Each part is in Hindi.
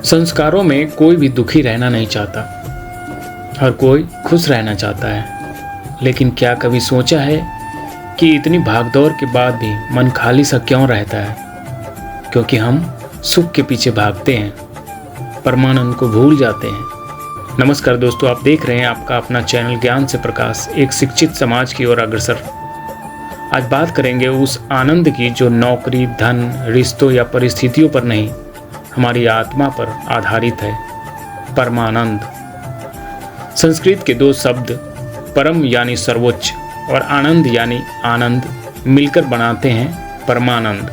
संस्कारों में कोई भी दुखी रहना नहीं चाहता, हर कोई खुश रहना चाहता है। लेकिन क्या कभी सोचा है कि इतनी भागदौड़ के बाद भी मन खाली सा क्यों रहता है? क्योंकि हम सुख के पीछे भागते हैं, परमानंद को भूल जाते हैं। नमस्कार दोस्तों, आप देख रहे हैं आपका अपना चैनल ज्ञान से प्रकाश, एक शिक्षित समाज की ओर अग्रसर। आज बात करेंगे उस आनंद की जो नौकरी, धन, रिश्तों या परिस्थितियों पर नहीं, हमारी आत्मा पर आधारित है, परमानंद। संस्कृत के दो शब्द परम यानी सर्वोच्च और आनंद यानी आनंद मिलकर बनाते हैं परमानंद,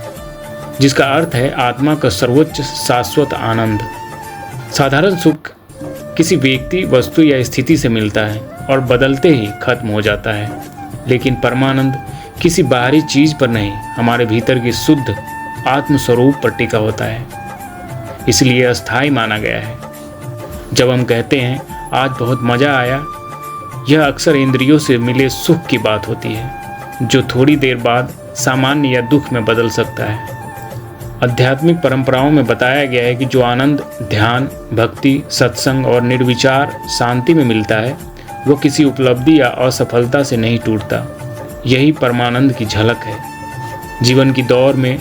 जिसका अर्थ है आत्मा का सर्वोच्च शाश्वत आनंद। साधारण सुख किसी व्यक्ति, वस्तु या स्थिति से मिलता है और बदलते ही खत्म हो जाता है, लेकिन परमानंद किसी बाहरी चीज पर नहीं, हमारे भीतर की शुद्ध आत्मस्वरूप पर टिका होता है, इसलिए अस्थायी माना गया है। जब हम कहते हैं आज बहुत मजा आया, यह अक्सर इंद्रियों से मिले सुख की बात होती है, जो थोड़ी देर बाद सामान्य या दुख में बदल सकता है। आध्यात्मिक परंपराओं में बताया गया है कि जो आनंद ध्यान, भक्ति, सत्संग और निर्विचार शांति में मिलता है, वो किसी उपलब्धि या असफलता से नहीं टूटता। यही परमानंद की झलक है। जीवन की दौड़ में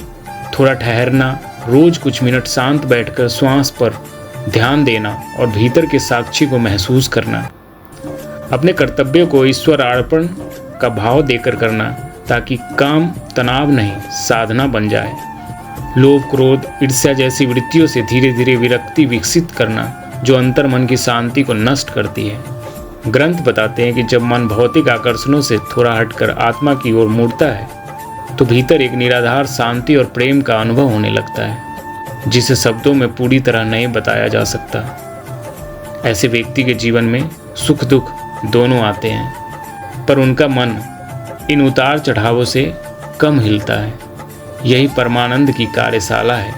थोड़ा ठहरना, रोज कुछ मिनट शांत बैठकर श्वास पर ध्यान देना और भीतर के साक्षी को महसूस करना, अपने कर्तव्यों को ईश्वर अर्पण का भाव देकर करना, ताकि काम तनाव नहीं साधना बन जाए। लोभ, क्रोध, ईर्ष्या जैसी वृत्तियों से धीरे धीरे विरक्ति विकसित करना, जो अंतर मन की शांति को नष्ट करती है। ग्रंथ बताते हैं कि जब मन भौतिक आकर्षणों से थोड़ा हटकर आत्मा की ओर मुड़ता है, तो भीतर एक निराधार शांति और प्रेम का अनुभव होने लगता है, जिसे शब्दों में पूरी तरह नहीं बताया जा सकता। ऐसे व्यक्ति के जीवन में सुख दुख दोनों आते हैं, पर उनका मन इन उतार चढ़ावों से कम हिलता है। यही परमानंद की कार्यशाला है,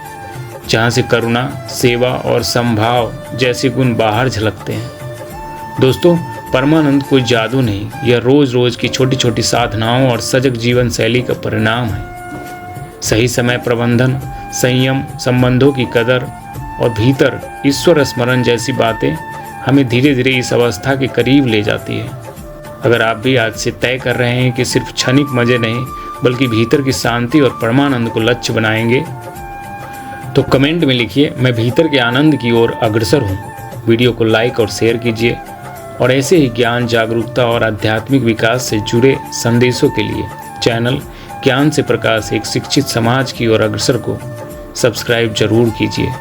जहाँ से करुणा, सेवा और समभाव जैसे गुण बाहर झलकते हैं। दोस्तों, परमानंद कोई जादू नहीं, यह रोज रोज की छोटी छोटी साधनाओं और सजग जीवन शैली का परिणाम है। सही समय प्रबंधन, संयम, संबंधों की कदर और भीतर ईश्वर स्मरण जैसी बातें हमें धीरे धीरे इस अवस्था के करीब ले जाती है। अगर आप भी आज से तय कर रहे हैं कि सिर्फ क्षणिक मजे नहीं, बल्कि भीतर की शांति और परमानंद को लक्ष्य बनाएंगे, तो कमेंट में लिखिए, मैं भीतर के आनंद की ओर अग्रसर हूँ। वीडियो को लाइक और शेयर कीजिए, और ऐसे ही ज्ञान, जागरूकता और आध्यात्मिक विकास से जुड़े संदेशों के लिए चैनल ज्ञान से प्रकाश, एक शिक्षित समाज की ओर अग्रसर को सब्सक्राइब जरूर कीजिए।